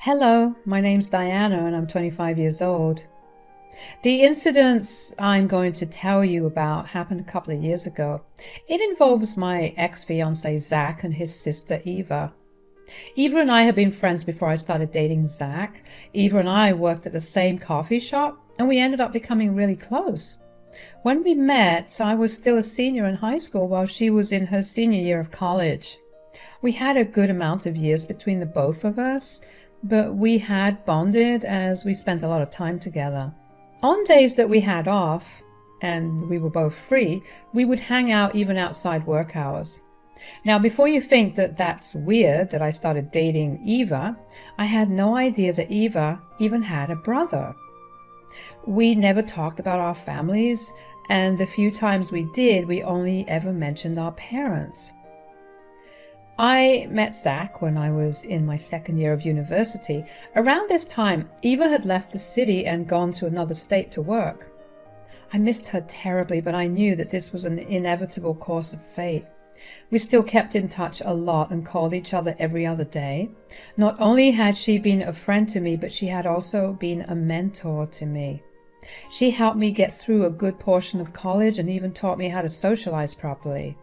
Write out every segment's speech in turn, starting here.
Hello, my name's Diana and I'm 25 years old. The incidents I'm going to tell you about happened a couple of years ago. It involves my ex-fiance Zach and his sister Eva. Eva and I had been friends before I started dating Zach. Eva and I worked at the same coffee shop and we ended up becoming really close. When we met, I was still a senior in high school while she was in her senior year of college. We had a good amount of years between the both of us, but we had bonded as we spent a lot of time together. On days that we had off, and we were both free, we would hang out even outside work hours. Now, before you think that that's weird that I started dating Eva, I had no idea that Eva even had a brother. We never talked about our families, and the few times we did, we only ever mentioned our parents. I met Zach when I was in my second year of university. Around this time, Eva had left the city and gone to another state to work. I missed her terribly, but I knew that this was an inevitable course of fate. We still kept in touch a lot and called each other every other day. Not only had she been a friend to me, but she had also been a mentor to me. She helped me get through a good portion of college and even taught me how to socialize properly.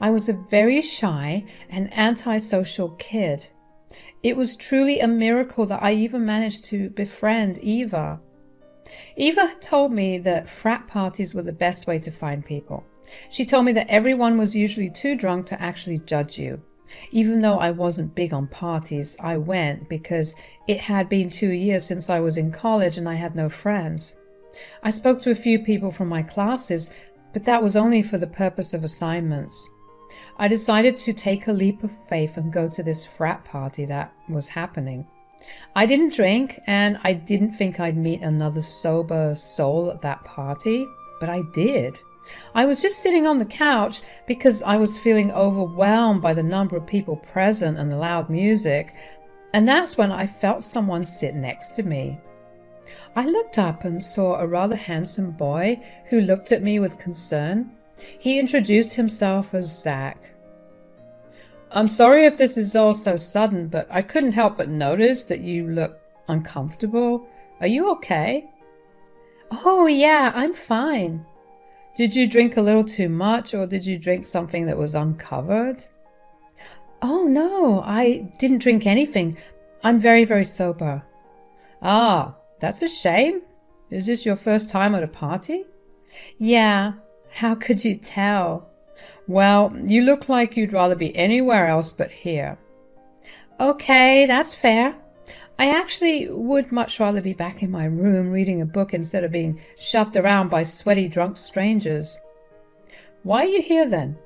I was a very shy and antisocial kid. It was truly a miracle that I even managed to befriend Eva. Eva told me that frat parties were the best way to find people. She told me that everyone was usually too drunk to actually judge you. Even though I wasn't big on parties, I went because it had been 2 years since I was in college and I had no friends. I spoke to a few people from my classes, but that was only for the purpose of assignments. I decided to take a leap of faith and go to this frat party that was happening. I didn't drink, and I didn't think I'd meet another sober soul at that party, but I did. I was just sitting on the couch because I was feeling overwhelmed by the number of people present and the loud music, and that's when I felt someone sit next to me. I looked up and saw a rather handsome boy who looked at me with concern. He introduced himself as Zach. "I'm sorry if this is all so sudden, but I couldn't help but notice that you look uncomfortable. Are you okay?" "Oh, yeah, I'm fine." "Did you drink a little too much, or did you drink something that was uncovered?" "Oh, no, I didn't drink anything. I'm very, very sober." "Ah, that's a shame. Is this your first time at a party?" "Yeah. How could you tell?" "Well, you look like you'd rather be anywhere else but here." "Okay, that's fair. I actually would much rather be back in my room reading a book instead of being shoved around by sweaty drunk strangers." "Why are you here then?"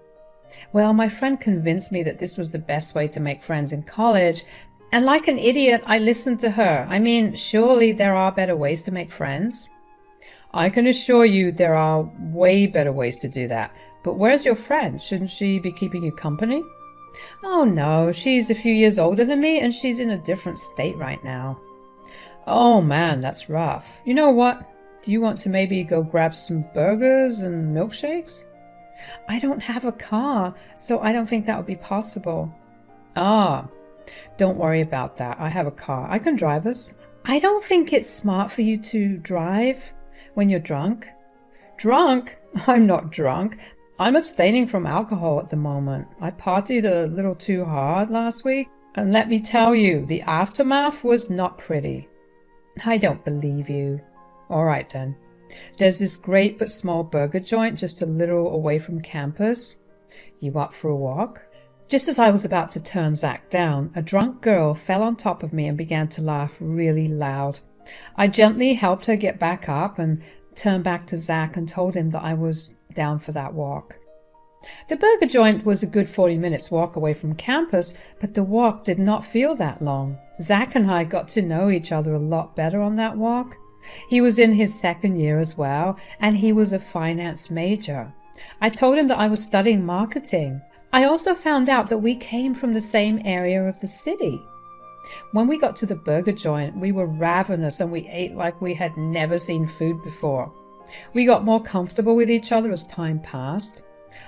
"Well, my friend convinced me that this was the best way to make friends in college, and like an idiot, I listened to her. I mean, surely there are better ways to make friends." "I can assure you there are way better ways to do that. But where's your friend? Shouldn't she be keeping you company?" "Oh no, she's a few years older than me and she's in a different state right now." "Oh man, that's rough. You know what? Do you want to maybe go grab some burgers and milkshakes?" "I don't have a car, so I don't think that would be possible." "Ah, don't worry about that. I have a car. I can drive us." "I don't think it's smart for you to drive when you're drunk." "Drunk? I'm not drunk. I'm abstaining from alcohol at the moment. I partied a little too hard last week, and let me tell you, the aftermath was not pretty." "I don't believe you." "All right then. There's this great but small burger joint just a little away from campus. You up for a walk?" Just as I was about to turn Zach down, a drunk girl fell on top of me and began to laugh really loud. I gently helped her get back up and turned back to Zach and told him that I was down for that walk. The burger joint was a good 40 minutes walk away from campus, but the walk did not feel that long. Zach and I got to know each other a lot better on that walk. He was in his second year as well, and he was a finance major. I told him that I was studying marketing. I also found out that we came from the same area of the city. When we got to the burger joint, we were ravenous and we ate like we had never seen food before. We got more comfortable with each other as time passed.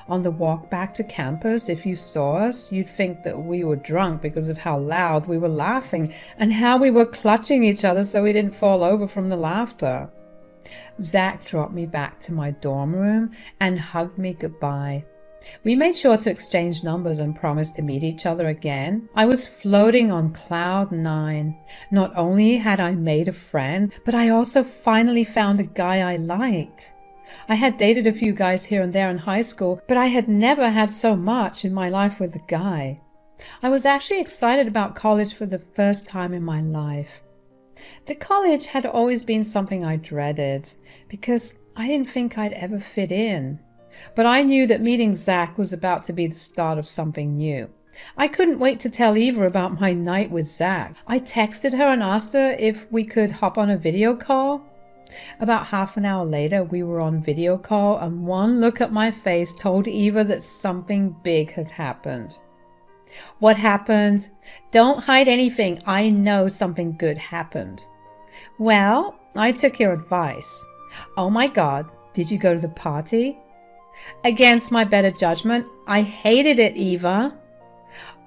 On the walk back to campus, if you saw us, you'd think that we were drunk because of how loud we were laughing and how we were clutching each other so we didn't fall over from the laughter. Zach dropped me back to my dorm room and hugged me goodbye. We made sure to exchange numbers and promised to meet each other again. I was floating on cloud 9. Not only had I made a friend, but I also finally found a guy I liked. I had dated a few guys here and there in high school, but I had never had so much in my life with a guy. I was actually excited about college for the first time in my life. The college had always been something I dreaded because I didn't think I'd ever fit in. But I knew that meeting Zach was about to be the start of something new. I couldn't wait to tell Eva about my night with Zach. I texted her and asked her if we could hop on a video call. About half an hour later, we were on video call, and one look at my face told Eva that something big had happened. What happened? Don't hide anything. I know something good happened. Well, I took your advice. Oh my God, did you go to the party? Against my better judgment, I hated it, Eva.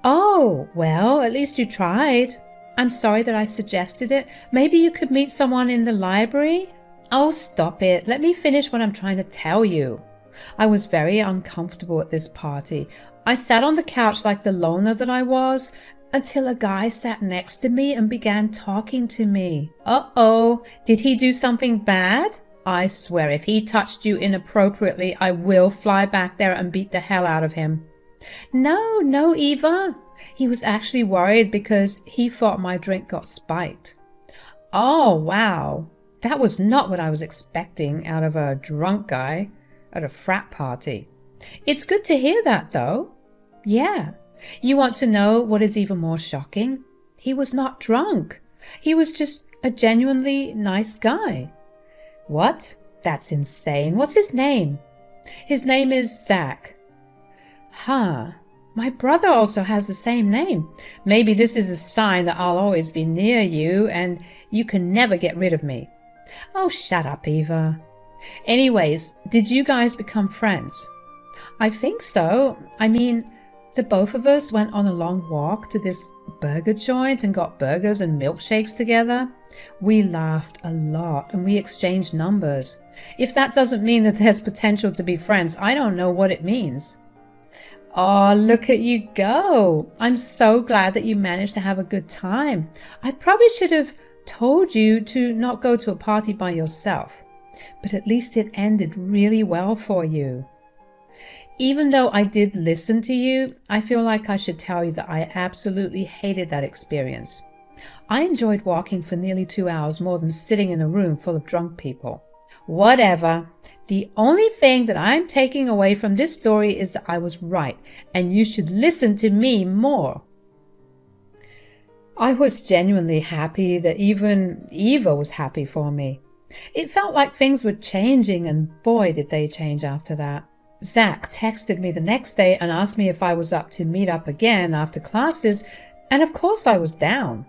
Oh, well, at least you tried. I'm sorry that I suggested it. Maybe you could meet someone in the library? Oh, stop it. Let me finish what I'm trying to tell you. I was very uncomfortable at this party. I sat on the couch like the loner that I was until a guy sat next to me and began talking to me. Uh-oh, did he do something bad? I swear if he touched you inappropriately, I will fly back there and beat the hell out of him. No, Eva. He was actually worried because he thought my drink got spiked. Oh, wow. That was not what I was expecting out of a drunk guy at a frat party. It's good to hear that, though. Yeah. You want to know what is even more shocking? He was not drunk. He was just a genuinely nice guy. What? That's insane. What's his name? His name is Zach. Huh. My brother also has the same name. Maybe this is a sign that I'll always be near you and you can never get rid of me. Oh, shut up, Eva. Anyways, did you guys become friends? I think so. I mean, the both of us went on a long walk to this burger joint and got burgers and milkshakes together. We laughed a lot and we exchanged numbers. If that doesn't mean that there's potential to be friends, I don't know what it means. Oh, look at you go. I'm so glad that you managed to have a good time. I probably should have told you to not go to a party by yourself, but at least it ended really well for you. Even though I did listen to you, I feel like I should tell you that I absolutely hated that experience. I enjoyed walking for nearly 2 hours more than sitting in a room full of drunk people. Whatever. The only thing that I'm taking away from this story is that I was right, and you should listen to me more. I was genuinely happy that even Eva was happy for me. It felt like things were changing, and boy did they change after that. Zach texted me the next day and asked me if I was up to meet up again after classes, and of course I was down.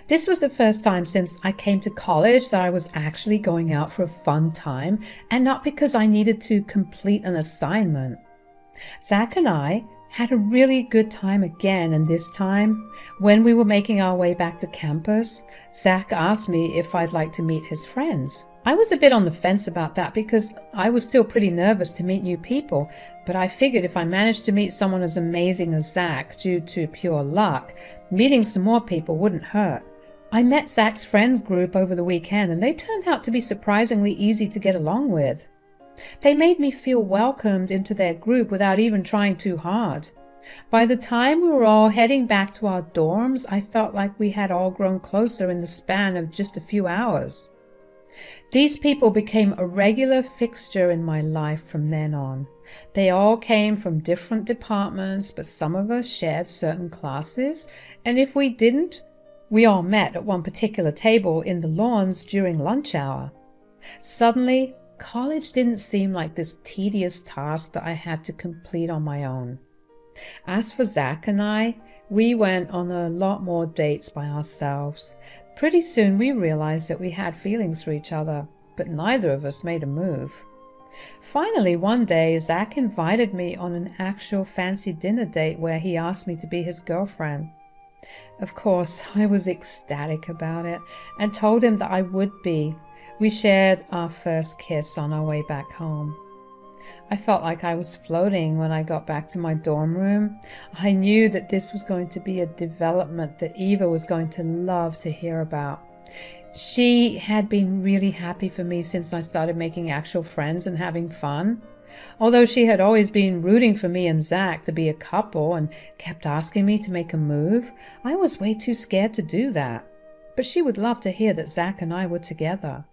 This was the first time since I came to college that I was actually going out for a fun time and not because I needed to complete an assignment. Zach and I had a really good time again, and this time, when we were making our way back to campus, Zach asked me if I'd like to meet his friends. I was a bit on the fence about that because I was still pretty nervous to meet new people, but I figured if I managed to meet someone as amazing as Zach due to pure luck, meeting some more people wouldn't hurt. I met Zach's friends group over the weekend and they turned out to be surprisingly easy to get along with. They made me feel welcomed into their group without even trying too hard. By the time we were all heading back to our dorms, I felt like we had all grown closer in the span of just a few hours. These people became a regular fixture in my life from then on. They all came from different departments, but some of us shared certain classes, and if we didn't, we all met at one particular table in the lawns during lunch hour. Suddenly, college didn't seem like this tedious task that I had to complete on my own. As for Zach and I, we went on a lot more dates by ourselves. Pretty soon we realized that we had feelings for each other, but neither of us made a move. Finally, one day, Zach invited me on an actual fancy dinner date where he asked me to be his girlfriend. Of course, I was ecstatic about it and told him that I would be. We shared our first kiss on our way back home. I felt like I was floating when I got back to my dorm room. I knew that this was going to be a development that Eva was going to love to hear about. She had been really happy for me since I started making actual friends and having fun. Although she had always been rooting for me and Zach to be a couple and kept asking me to make a move, I was way too scared to do that. But she would love to hear that Zach and I were together.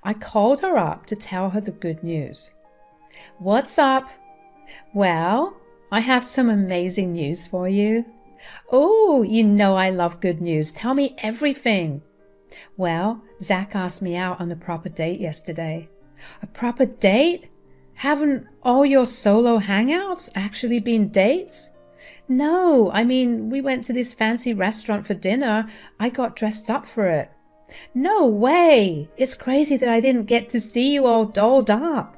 I called her up to tell her the good news. "What's up?" "Well, I have some amazing news for you." "Oh, you know I love good news. Tell me everything." "Well, Zach asked me out on a proper date yesterday." "A proper date? Haven't all your solo hangouts actually been dates?" "No, I mean, we went to this fancy restaurant for dinner. I got dressed up for it." "No way! It's crazy that I didn't get to see you all dolled up."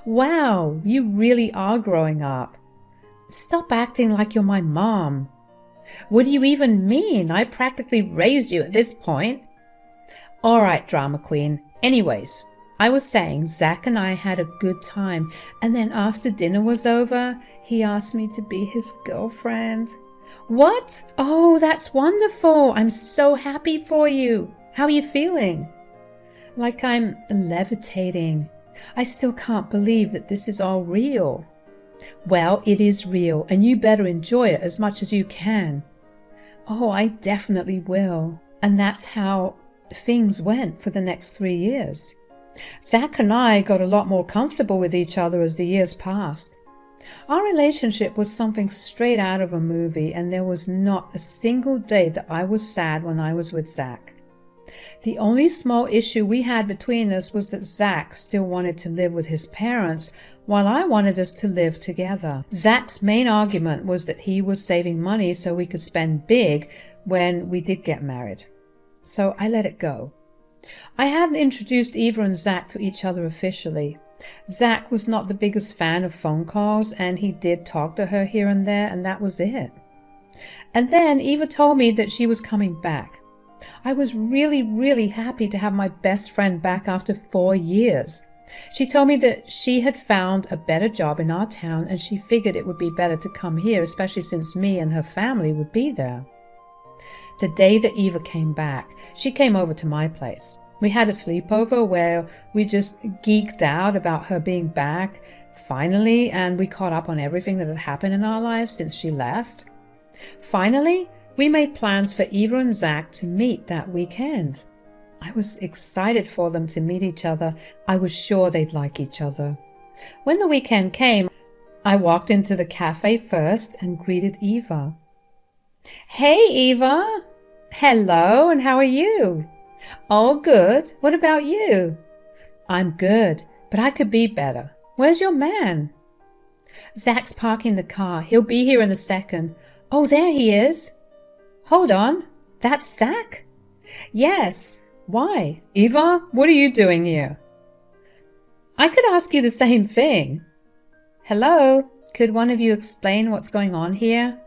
"Wow, you really are growing up." "Stop acting like you're my mom." "What do you even mean? I practically raised you at this point." "All right, drama queen. Anyways, I was saying Zach and I had a good time, and then after dinner was over, he asked me to be his girlfriend." "What? Oh, that's wonderful. I'm so happy for you. How are you feeling?" "Like I'm levitating. I still can't believe that this is all real." "Well, it is real, and you better enjoy it as much as you can." "Oh, I definitely will." And that's how things went for the next 3 years. Zach and I got a lot more comfortable with each other as the years passed. Our relationship was something straight out of a movie, and there was not a single day that I was sad when I was with Zach. The only small issue we had between us was that Zach still wanted to live with his parents, while I wanted us to live together. Zach's main argument was that he was saving money so we could spend big when we did get married. So I let it go. I hadn't introduced Eva and Zach to each other officially. Zach was not the biggest fan of phone calls, and he did talk to her here and there, and that was it. And then Eva told me that she was coming back. I was really happy to have my best friend back after 4 years. She told me that she had found a better job in our town, and she figured it would be better to come here, especially since me and her family would be there. The day that Eva came back, she came over to my place. We had a sleepover where we just geeked out about her being back finally, and we caught up on everything that had happened in our lives since she left. Finally, we made plans for Eva and Zach to meet that weekend. I was excited for them to meet each other. I was sure they'd like each other. When the weekend came, I walked into the cafe first and greeted Eva. "Hey, Eva." "Hello, and how are you?" "Oh, good. What about you?" "I'm good, but I could be better. Where's your man?" "Zach's parking the car. He'll be here in a second." "Oh, there he is." "Hold on. That's Zach?" "Yes. Why?" "Eva, what are you doing here?" "I could ask you the same thing." "Hello. Could one of you explain what's going on here?"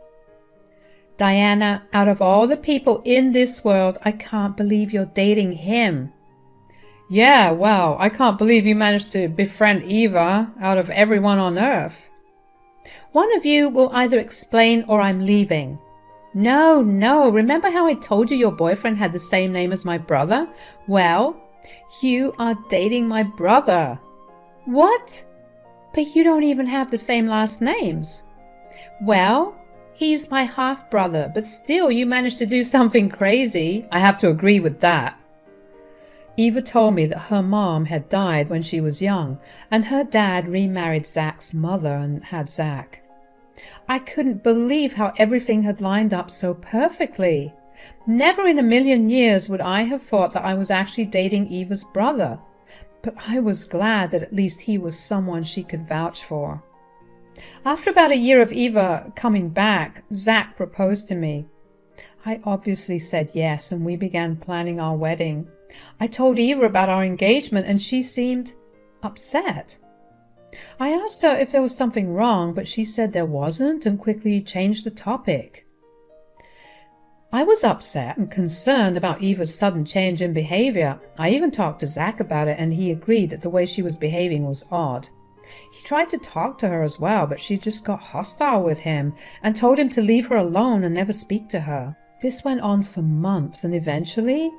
"Diana, out of all the people in this world, I can't believe you're dating him." "Yeah, well, I can't believe you managed to befriend Eva out of everyone on earth." "One of you will either explain or I'm leaving." No. Remember how I told you your boyfriend had the same name as my brother? Well, you are dating my brother." "What? But you don't even have the same last names." "Well, he's my half-brother, but still you managed to do something crazy." "I have to agree with that." Eva told me that her mom had died when she was young, and her dad remarried Zach's mother and had Zach. I couldn't believe how everything had lined up so perfectly. Never in a million years would I have thought that I was actually dating Eva's brother, but I was glad that at least he was someone she could vouch for. After about a year of Eva coming back, Zach proposed to me. I obviously said yes, and we began planning our wedding. I told Eva about our engagement, and she seemed upset. I asked her if there was something wrong, but she said there wasn't and quickly changed the topic. I was upset and concerned about Eva's sudden change in behavior. I even talked to Zach about it, and he agreed that the way she was behaving was odd. He tried to talk to her as well, but she just got hostile with him and told him to leave her alone and never speak to her. This went on for months, and eventually,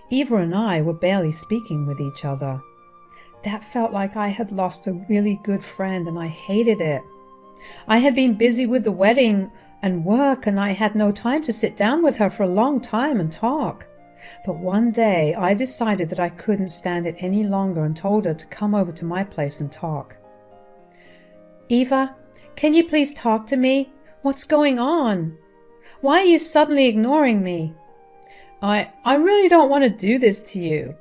Eva and I were barely speaking with each other. That felt like I had lost a really good friend, and I hated it. I had been busy with the wedding and work, and I had no time to sit down with her for a long time and talk. But one day I decided that I couldn't stand it any longer and told her to come over to my place and talk. Eva, can you please talk to me? What's going on? Why are you suddenly ignoring me? I really don't want to do this to you.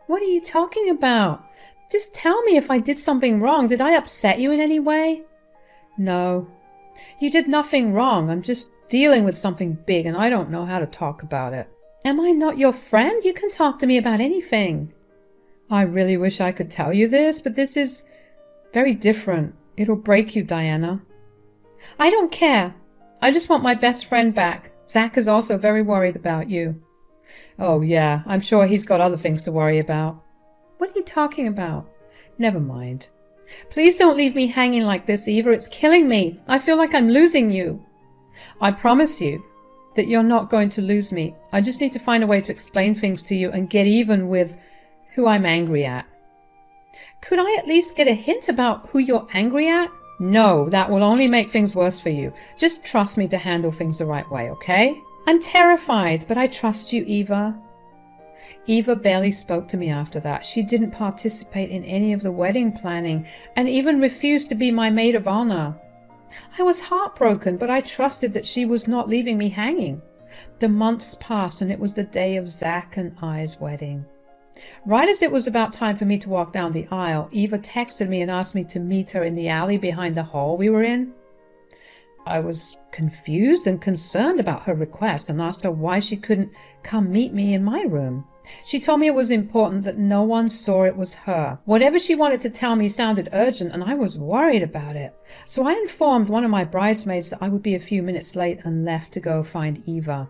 What are you talking about? Just tell me if I did something wrong. Did I upset you in any way? No, you did nothing wrong. I'm just dealing with something big and I don't know how to talk about it. Am I not your friend? You can talk to me about anything. I really wish I could tell you this, but this is very different. It'll break you, Diana. I don't care. I just want my best friend back. Zach is also very worried about you. Oh yeah, I'm sure he's got other things to worry about. What are you talking about? Never mind. Please don't leave me hanging like this, Eva. It's killing me. I feel like I'm losing you. I promise you that you're not going to lose me. I just need to find a way to explain things to you and get even with who I'm angry at. Could I at least get a hint about who you're angry at? No, that will only make things worse for you. Just trust me to handle things the right way, okay? I'm terrified, but I trust you, Eva. Eva barely spoke to me after that. She didn't participate in any of the wedding planning and even refused to be my maid of honor. I was heartbroken, but I trusted that she was not leaving me hanging. The months passed, and it was the day of Zach and I's wedding. Right as it was about time for me to walk down the aisle, Eva texted me and asked me to meet her in the alley behind the hall we were in. I was confused and concerned about her request and asked her why she couldn't come meet me in my room. She told me it was important that no one saw it was her. Whatever she wanted to tell me sounded urgent, and I was worried about it. So I informed one of my bridesmaids that I would be a few minutes late and left to go find Eva.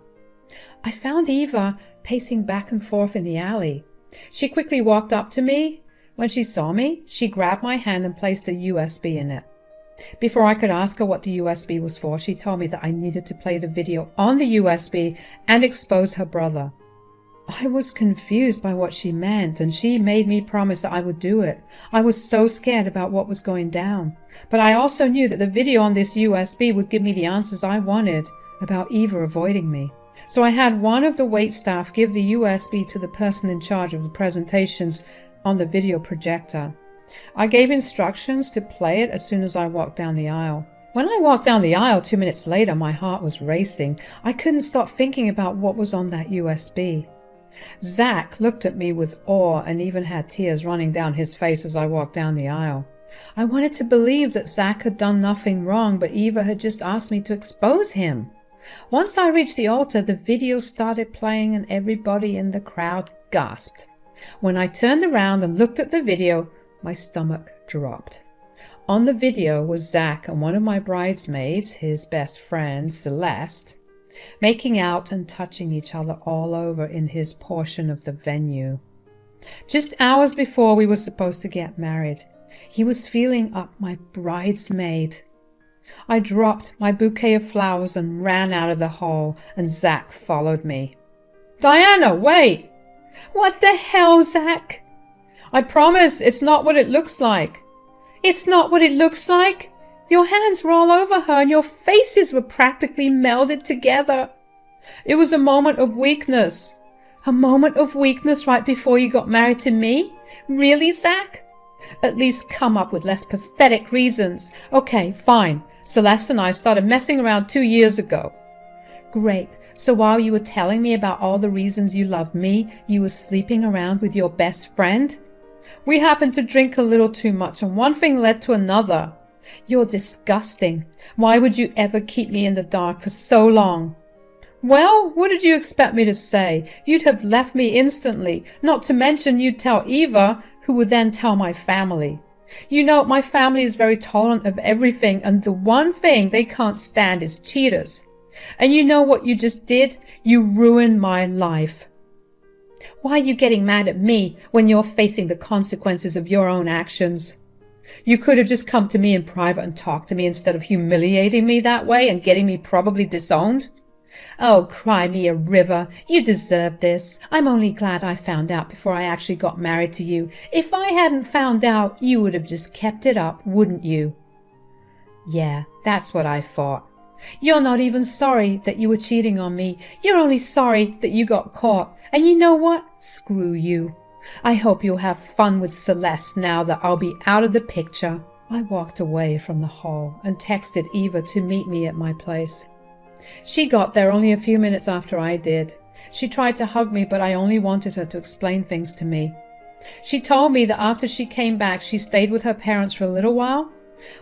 I found Eva pacing back and forth in the alley. She quickly walked up to me. When she saw me, she grabbed my hand and placed a USB in it. Before I could ask her what the USB was for, she told me that I needed to play the video on the USB and expose her brother. I was confused by what she meant, and she made me promise that I would do it. I was so scared about what was going down. But I also knew that the video on this USB would give me the answers I wanted about Eva avoiding me. So I had one of the wait staff give the USB to the person in charge of the presentations on the video projector. I gave instructions to play it as soon as I walked down the aisle. When I walked down the aisle 2 minutes later, my heart was racing. I couldn't stop thinking about what was on that USB. Zach looked at me with awe and even had tears running down his face as I walked down the aisle. I wanted to believe that Zach had done nothing wrong, but Eva had just asked me to expose him. Once I reached the altar, the video started playing and everybody in the crowd gasped. When I turned around and looked at the video, my stomach dropped. On the video was Zach and one of my bridesmaids, his best friend, Celeste, making out and touching each other all over in his portion of the venue. Just hours before we were supposed to get married, he was feeling up my bridesmaid. I dropped my bouquet of flowers and ran out of the hall, and Zach followed me. Diana, wait! What the hell, Zach? I promise it's not what it looks like. It's not what it looks like? Your hands were all over her and your faces were practically melded together. It was a moment of weakness. A moment of weakness right before you got married to me? Really, Zach? At least come up with less pathetic reasons. Okay, fine. Celeste and I started messing around 2 years ago. Great. So while you were telling me about all the reasons you loved me, you were sleeping around with your best friend? We happened to drink a little too much and one thing led to another. You're disgusting. Why would you ever keep me in the dark for so long? Well, what did you expect me to say? You'd have left me instantly, not to mention you'd tell Eva, who would then tell my family. You know, my family is very tolerant of everything, and the one thing they can't stand is cheaters. And you know what you just did? You ruined my life. Why are you getting mad at me when you're facing the consequences of your own actions? You could have just come to me in private and talked to me instead of humiliating me that way and getting me probably disowned. Oh, cry me a river. You deserve this. I'm only glad I found out before I actually got married to you. If I hadn't found out, you would have just kept it up, wouldn't you? Yeah, that's what I thought. You're not even sorry that you were cheating on me. You're only sorry that you got caught. And you know what? Screw you. I hope you'll have fun with Celeste now that I'll be out of the picture. I walked away from the hall and texted Eva to meet me at my place. She got there only a few minutes after I did. She tried to hug me, but I only wanted her to explain things to me. She told me that after she came back, she stayed with her parents for a little while.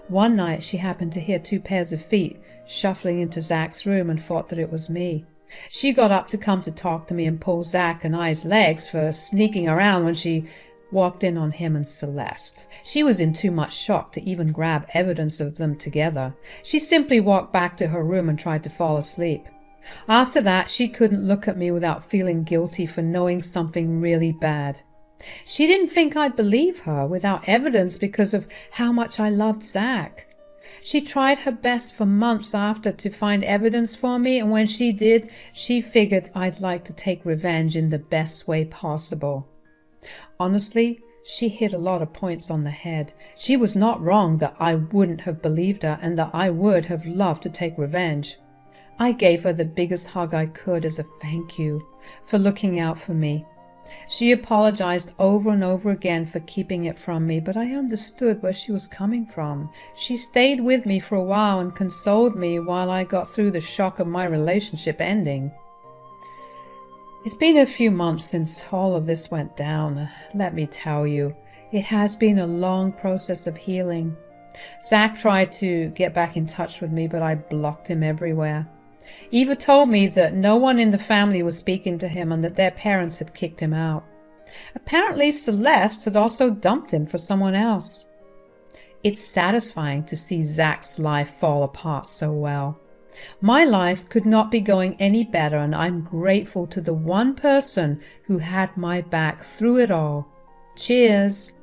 One night she happened to hear 2 pairs of feet shuffling into Zach's room and thought that it was me. She got up to come to talk to me and pull Zach and I's legs for sneaking around when she walked in on him and Celeste. She was in too much shock to even grab evidence of them together. She simply walked back to her room and tried to fall asleep. After that, she couldn't look at me without feeling guilty for knowing something really bad. She didn't think I'd believe her without evidence because of how much I loved Zach. She tried her best for months after to find evidence for me, and when she did, she figured I'd like to take revenge in the best way possible. Honestly, she hit a lot of points on the head. She was not wrong that I wouldn't have believed her and that I would have loved to take revenge. I gave her the biggest hug I could as a thank you for looking out for me. She apologized over and over again for keeping it from me, but I understood where she was coming from. She stayed with me for a while and consoled me while I got through the shock of my relationship ending. It's been a few months since all of this went down. Let me tell you, it has been a long process of healing. Zach tried to get back in touch with me, but I blocked him everywhere. Eva told me that no one in the family was speaking to him and that their parents had kicked him out. Apparently Celeste had also dumped him for someone else. It's satisfying to see Zach's life fall apart so well. My life could not be going any better, and I'm grateful to the one person who had my back through it all. Cheers!